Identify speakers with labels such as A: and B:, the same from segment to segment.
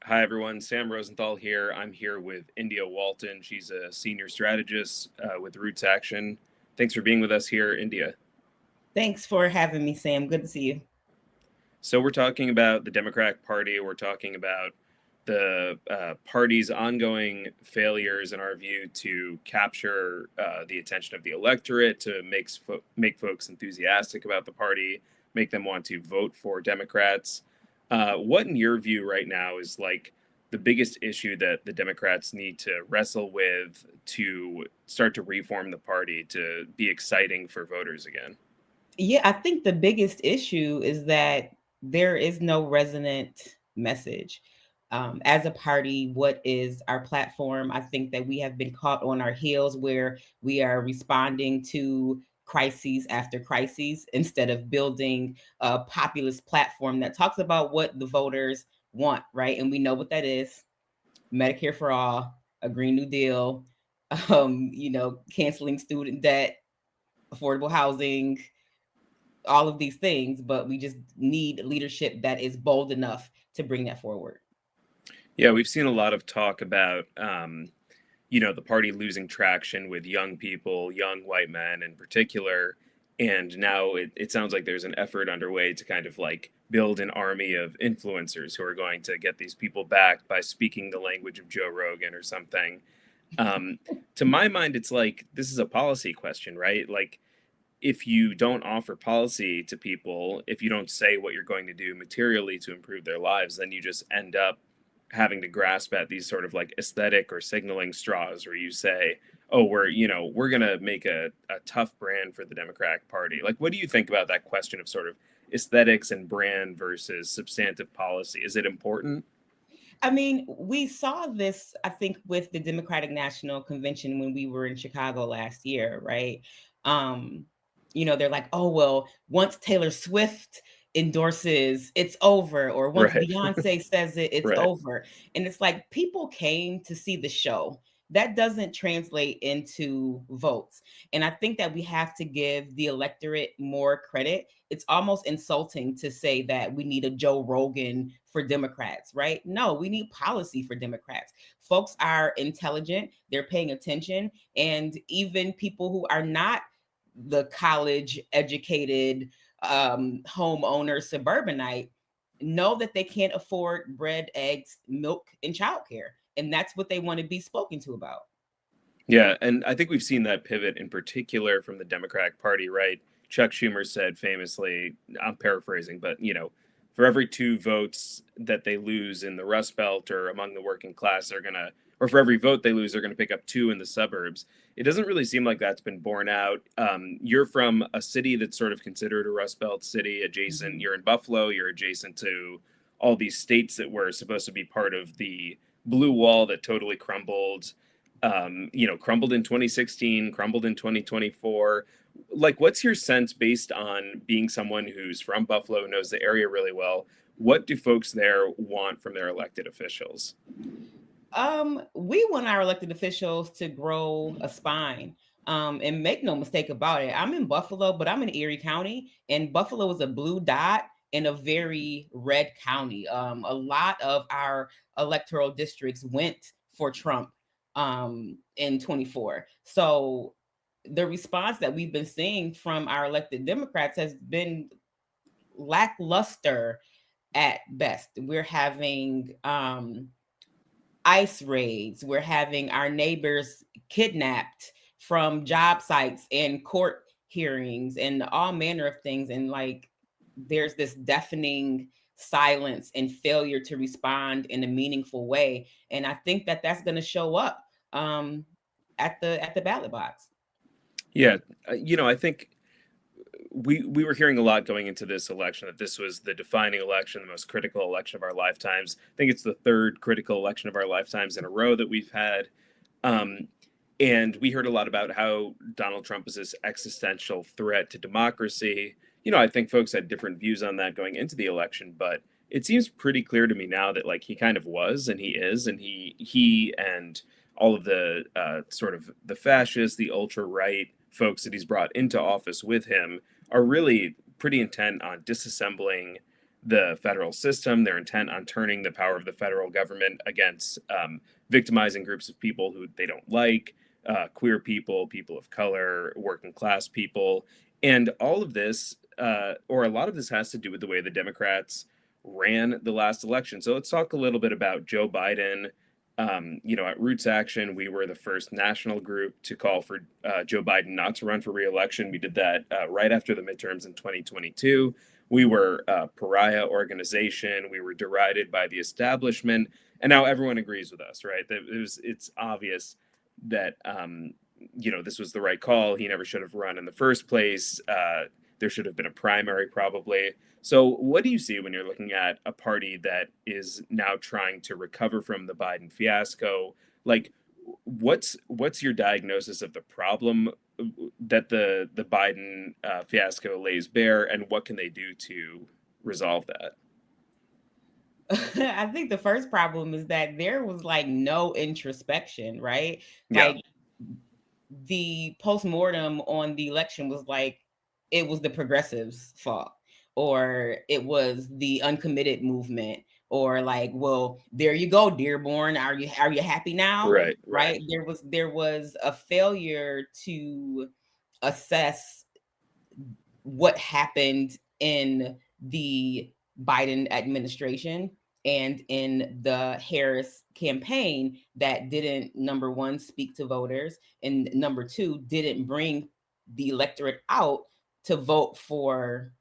A: Hi, everyone. Sam Rosenthal here. I'm here with India Walton. She's a senior strategist with RootsAction. Thanks for being with us here, India.
B: Thanks for having me, Sam. Good to see you.
A: So, we're talking about the Democratic Party. We're talking about the party's ongoing failures, in our view, to capture the attention of the electorate, to make folks enthusiastic about the party, make them want to vote for Democrats. What, in your view, right now is like the biggest issue that the Democrats need to wrestle with to start to reform the party to be exciting for voters again?
B: Yeah, I think the biggest issue is that there is no resonant message. As a party, what is our platform? I think that we have been caught on our heels where we are responding to crises after crises instead of building a populist platform that talks about what the voters want, right? And we know what that is: Medicare for all, a Green New Deal, canceling student debt, affordable housing, all of these things, but we just need leadership that is bold enough to bring that forward.
A: Yeah, we've seen a lot of talk about, the party losing traction with young people, young white men in particular. And now it sounds like there's an effort underway to kind of like build an army of influencers who are going to get these people back by speaking the language of Joe Rogan or something. Um, to my mind, it's like this is a policy question, right? Like, if you don't offer policy to people, if you don't say what you're going to do materially to improve their lives, then you just end up having to grasp at these sort of like aesthetic or signaling straws where you say, oh, we're going to make a tough brand for the Democratic Party. Like, what do you think about that question of sort of aesthetics and brand versus substantive policy? Is it important?
B: I mean, we saw this, I think, with the Democratic National Convention when we were in Chicago last year, right? Um, they're like, oh, well, once Taylor Swift endorses, it's over, or once
A: Right.
B: Beyonce says it, it's
A: Right.
B: over. And it's like people came to see the show. That doesn't translate into votes. And I think that we have to give the electorate more credit. It's almost insulting to say that we need a Joe Rogan for Democrats, right? No, we need policy for Democrats. Folks are intelligent, they're paying attention, and even people who are not the college educated homeowner suburbanite know that they can't afford bread, eggs, milk, and childcare. And that's what they want to be spoken to about.
A: Yeah, and I think we've seen that pivot in particular from the Democratic Party, right? Chuck Schumer said famously, I'm paraphrasing, but for every two votes that they lose in the Rust Belt or among the working class, or for every vote they lose, they're going to pick up two in the suburbs. It doesn't really seem like that's been borne out. You're from a city that's sort of considered a Rust Belt city, adjacent.
B: Mhm.
A: You're in Buffalo. You're adjacent to all these states that were supposed to be part of the blue wall that totally crumbled, crumbled in 2016, crumbled in 2024. Like, what's your sense based on being someone who's from Buffalo, knows the area really well? What do folks there want from their elected officials?
B: We want our elected officials to grow a spine. And make no mistake about it. I'm in Buffalo, but I'm in Erie County, and Buffalo is a blue dot in a very red county. A lot of our electoral districts went for Trump in 24. So the response that we've been seeing from our elected Democrats has been lackluster at best. We're having ICE raids. We're having our neighbors kidnapped from job sites and court hearings and all manner of things. And like, there's this deafening silence and failure to respond in a meaningful way. And I think that that's going to show up at the ballot box.
A: Yeah, I think we were hearing a lot going into this election that this was the defining election, the most critical election of our lifetimes. I think it's the third critical election of our lifetimes in a row that we've had. Um, and we heard a lot about how Donald Trump is this existential threat to democracy. I think folks had different views on that going into the election, but it seems pretty clear to me now that like he kind of was, and he is, and he and all of the sort of the fascists, the ultra right folks that he's brought into office with him are really pretty intent on disassembling the federal system. They're intent on turning the power of the federal government against victimizing groups of people who they don't like, queer people, people of color, working class people. And all of this, or a lot of this, has to do with the way the Democrats ran the last election. So let's talk a little bit about Joe Biden. At RootsAction, we were the first national group to call for Joe Biden not to run for reelection. We did that right after the midterms in 2022. We were a pariah organization. We were derided by the establishment, and now everyone agrees with us, right? It's obvious that this was the right call. He never should have run in the first place. There should have been a primary, probably. So, what do you see when you're looking at a party that is now trying to recover from the Biden fiasco? Like, what's your diagnosis of the problem that the Biden fiasco lays bare, and what can they do to resolve that?
B: I think the first problem is that there was like no introspection, right?
A: Yeah,
B: Like the postmortem on the election was like it was the progressives' fault, or it was the uncommitted movement, or like, well, there you go, Dearborn. Are you happy now?
A: right, right.
B: Right? There was a failure to assess what happened in the Biden administration and in the Harris campaign that didn't, number one, speak to voters, and number two, didn't bring the electorate out to vote for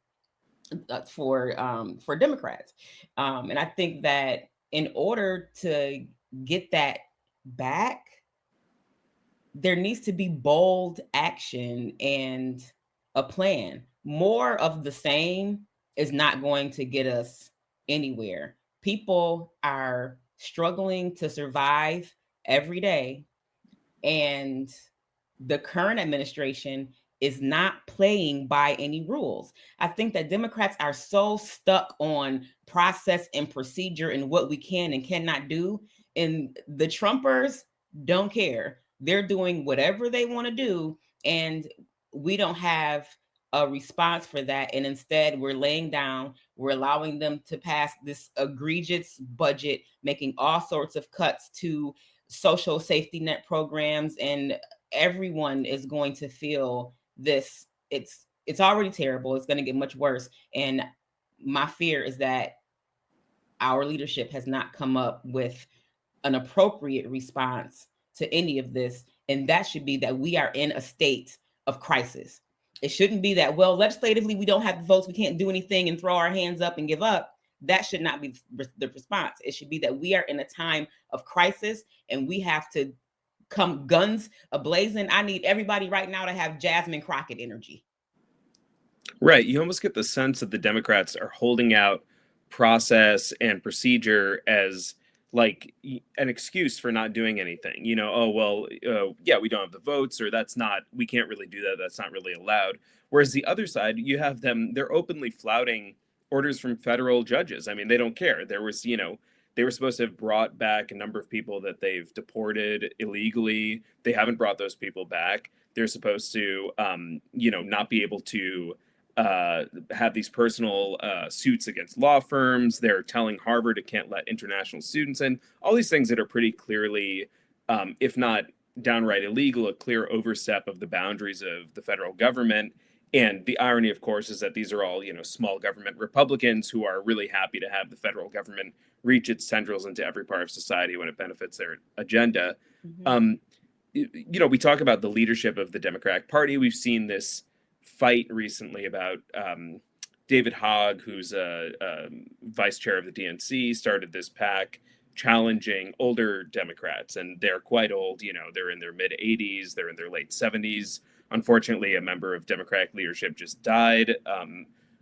B: Democrats. And I think that in order to get that back, there needs to be bold action and a plan. More of the same is not going to get us anywhere. People are struggling to survive every day, and the current administration is not playing by any rules. I think that Democrats are so stuck on process and procedure and what we can and cannot do. And the Trumpers don't care. They're doing whatever they want to do. And we don't have a response for that. And instead, we're laying down, we're allowing them to pass this egregious budget, making all sorts of cuts to social safety net programs, and everyone is going to feel this. It's already terrible. It's going to get much worse. And my fear is that our leadership has not come up with an appropriate response to any of this. And that should be that we are in a state of crisis. It shouldn't be that, well, legislatively, we don't have the votes, we can't do anything and throw our hands up and give up. That should not be the response. It should be that we are in a time of crisis and we have to come guns ablazing. I need everybody right now to have Jasmine Crockett energy.
A: Right. You almost get the sense that the Democrats are holding out process and procedure as like an excuse for not doing anything. Oh, well, yeah, we don't have the votes, or we can't really do that. That's not really allowed. Whereas the other side, you have them, they're openly flouting orders from federal judges. I mean, they don't care. They were supposed to have brought back a number of people that they've deported illegally. They haven't brought those people back. They're supposed to, not be able to have these personal suits against law firms. They're telling Harvard it can't let international students in. All these things that are pretty clearly, if not downright illegal, a clear overstep of the boundaries of the federal government. And the irony, of course, is that these are all, small government Republicans who are really happy to have the federal government reach its tendrils into every part of society when it benefits their agenda.
B: Mm-hmm.
A: Um, we talk about the leadership of the Democratic Party. We've seen this fight recently about David Hogg, who's a vice chair of the DNC, started this PAC challenging older Democrats, and they're quite old. They're in their mid 80s, they're in their late 70s. Unfortunately, a member of Democratic leadership just died,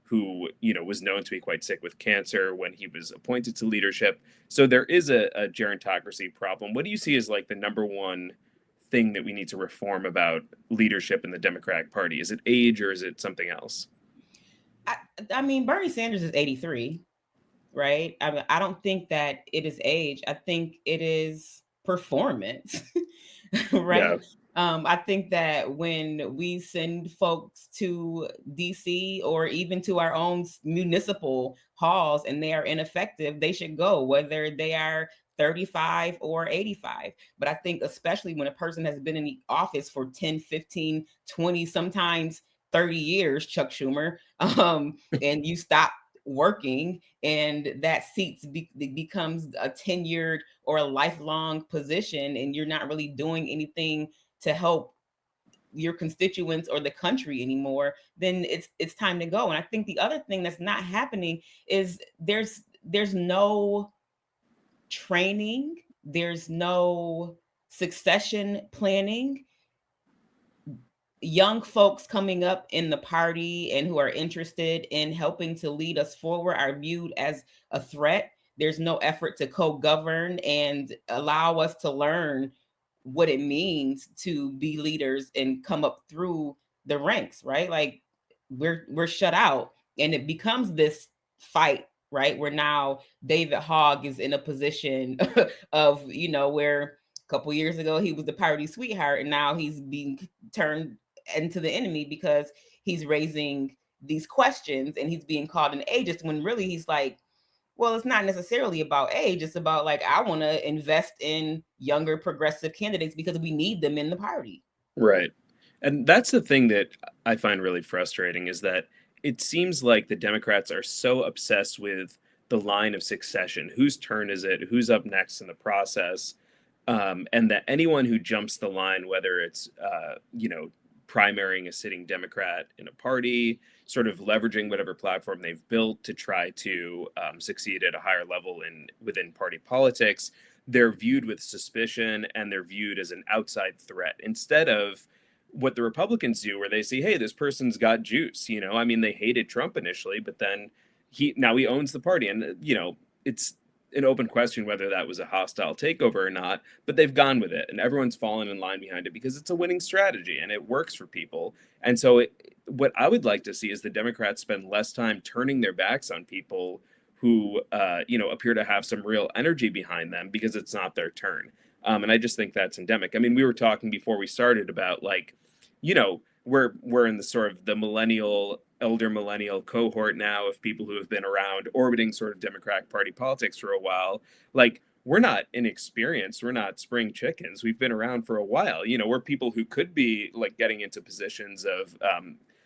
A: who was known to be quite sick with cancer when he was appointed to leadership. So there is a gerontocracy problem. What do you see as like the number one thing that we need to reform about leadership in the Democratic Party? Is it age, or is it something else?
B: I mean, Bernie Sanders is 83, right? I don't think that it is age. I think it is performance,
A: Yeah.
B: right? I think that when we send folks to DC or even to our own municipal halls and they are ineffective, they should go, whether they are 35 or 85. But I think, especially when a person has been in the office for 10, 15, 20, sometimes 30 years, Chuck Schumer, and you stop working and that becomes a tenured or a lifelong position and you're not really doing anything to help your constituents or the country anymore, then it's time to go. And I think the other thing that's not happening is there's no training, there's no succession planning. Young folks coming up in the party and who are interested in helping to lead us forward are viewed as a threat. There's no effort to co-govern and allow us to learn what it means to be leaders and come up through the ranks, right? Like we're shut out and it becomes this fight, right? Where now David Hogg is in a position of, where a couple years ago he was the party sweetheart and now he's being turned into the enemy because he's raising these questions and he's being called an ageist when really he's like, well, it's not necessarily about age. It's about like, I want to invest in younger progressive candidates because we need them in the party.
A: Right. And that's the thing that I find really frustrating is that it seems like the Democrats are so obsessed with the line of succession. Whose turn is it? Who's up next in the process? And that anyone who jumps the line, whether it's, primarying a sitting Democrat in a party, sort of leveraging whatever platform they've built to try to succeed at a higher level within party politics, they're viewed with suspicion and they're viewed as an outside threat instead of what the Republicans do, where they say, "Hey, this person's got juice." I mean, they hated Trump initially, but then he owns the party, and it's an open question whether that was a hostile takeover or not. But they've gone with it, and everyone's fallen in line behind it because it's a winning strategy and it works for people. And so, what I would like to see is the Democrats spend less time turning their backs on people who appear to have some real energy behind them because it's not their turn. And I just think that's endemic. I mean, we were talking before we started about like, we're in the sort of the elder millennial cohort now of people who have been around orbiting sort of Democratic Party politics for a while. Like, we're not inexperienced. We're not spring chickens. We've been around for a while. We're people who could be like getting into positions of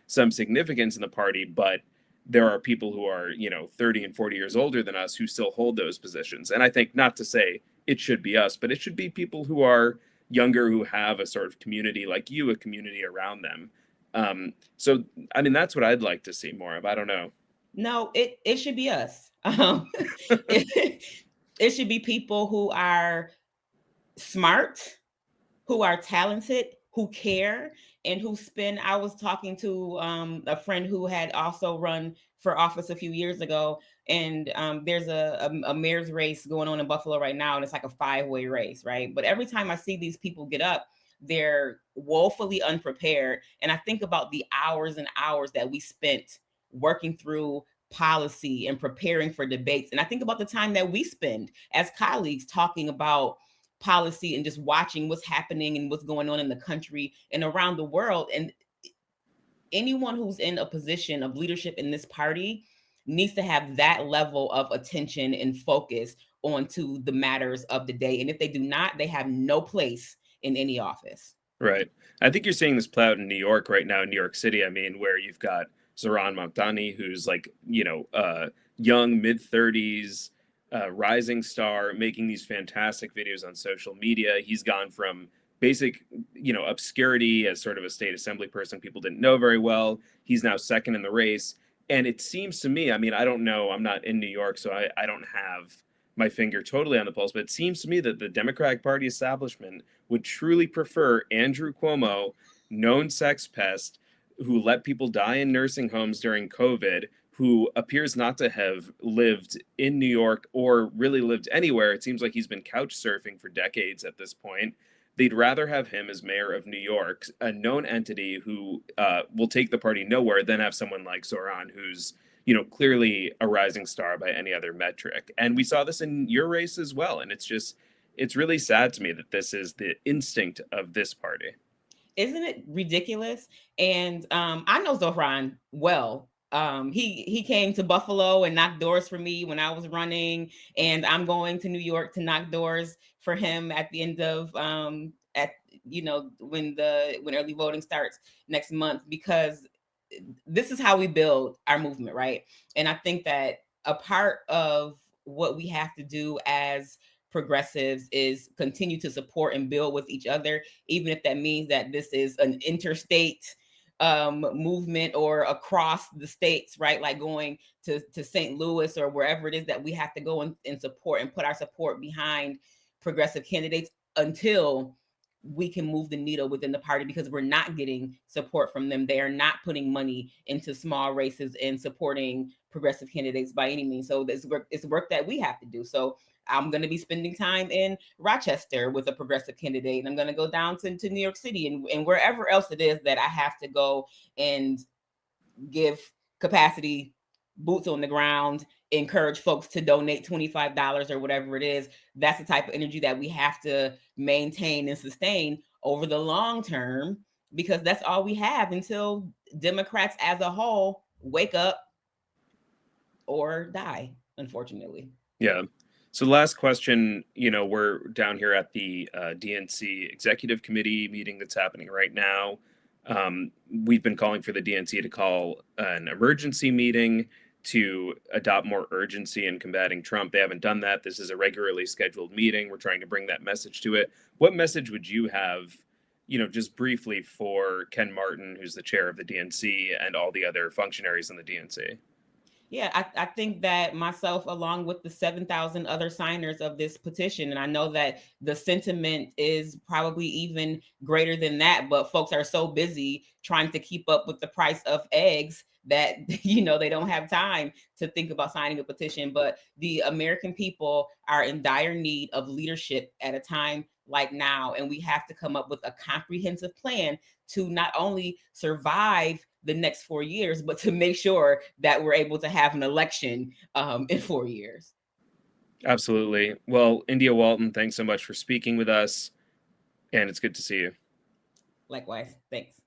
A: some significance in the party, but there are people who are 30 and 40 years older than us who still hold those positions. And I think, not to say it should be us, but it should be people who are younger, who have a sort of community like you, a community around them. So I mean, that's what I'd like to see more of. I don't know.
B: No, it should be us. It, it should be people who are smart, who are talented, who care, and who spend. I was talking to a friend who had also run for office a few years ago, and there's a mayor's race going on in Buffalo right now, and it's like a five-way race, right? But every time I see these people get up, they're woefully unprepared, and I think about the hours and hours that we spent working through policy and preparing for debates, and I think about the time that we spend as colleagues talking about policy and just watching what's happening and what's going on in the country and around the world. And anyone who's in a position of leadership in this party needs to have that level of attention and focus onto the matters of the day. And if they do not, they have no place in any office.
A: Right. I think you're seeing this play out in New York right now, in New York City. I mean, where you've got Zohran Mamdani, who's like, young, mid-30s, rising star, making these fantastic videos on social media. He's gone from basic, obscurity as sort of a state assembly person people didn't know very well. He's now second in the race. And it seems to me, I mean, I don't know, I'm not in New York, so I don't have my finger totally on the pulse, but it seems to me that the Democratic Party establishment would truly prefer Andrew Cuomo, known sex pest, who let people die in nursing homes during COVID, who appears not to have lived in New York or really lived anywhere. It seems like he's been couch surfing for decades at this point. They'd rather have him as mayor of New York, a known entity who will take the party nowhere, than have someone like Zoran, who's clearly a rising star by any other metric. And we saw this in your race as well. And it's really sad to me that this is the instinct of this party.
B: Isn't it ridiculous? And I know Zohran well. He came to Buffalo and knocked doors for me when I was running, and I'm going to New York to knock doors for him at the end of at when early voting starts next month, because this is how we build our movement, right? And I think that a part of what we have to do as progressives is continue to support and build with each other, even if that means that this is an interstate movement or across the states, right? Like going to St. Louis or wherever it is that we have to go and support and put our support behind progressive candidates until we can move the needle within the party, because we're not getting support from them. They are not putting money into small races and supporting progressive candidates by any means. So this work is work that we have to do. So I'm going to be spending time in Rochester with a progressive candidate, and I'm going to go down to New York City and wherever else it is that I have to go and give capacity, boots on the ground, encourage folks to donate $25 or whatever it is. That's the type of energy that we have to maintain and sustain over the long term, because that's all we have until Democrats as a whole wake up or die, unfortunately.
A: Yeah. So last question, we're down here at the DNC Executive Committee meeting that's happening right now. We've been calling for the DNC to call an emergency meeting to adopt more urgency in combating Trump. They haven't done that. This is a regularly scheduled meeting. We're trying to bring that message to it. What message would you have, just briefly, for Ken Martin, who's the chair of the DNC, and all the other functionaries in the DNC?
B: Yeah, I think that myself, along with the 7,000 other signers of this petition, and I know that the sentiment is probably even greater than that, but folks are so busy trying to keep up with the price of eggs that they don't have time to think about signing a petition. But the American people are in dire need of leadership at a time like now, and we have to come up with a comprehensive plan to not only survive the next 4 years, but to make sure that we're able to have an election in 4 years.
A: Absolutely. Well, India Walton, thanks so much for speaking with us, and it's good to see you.
B: Likewise. Thanks.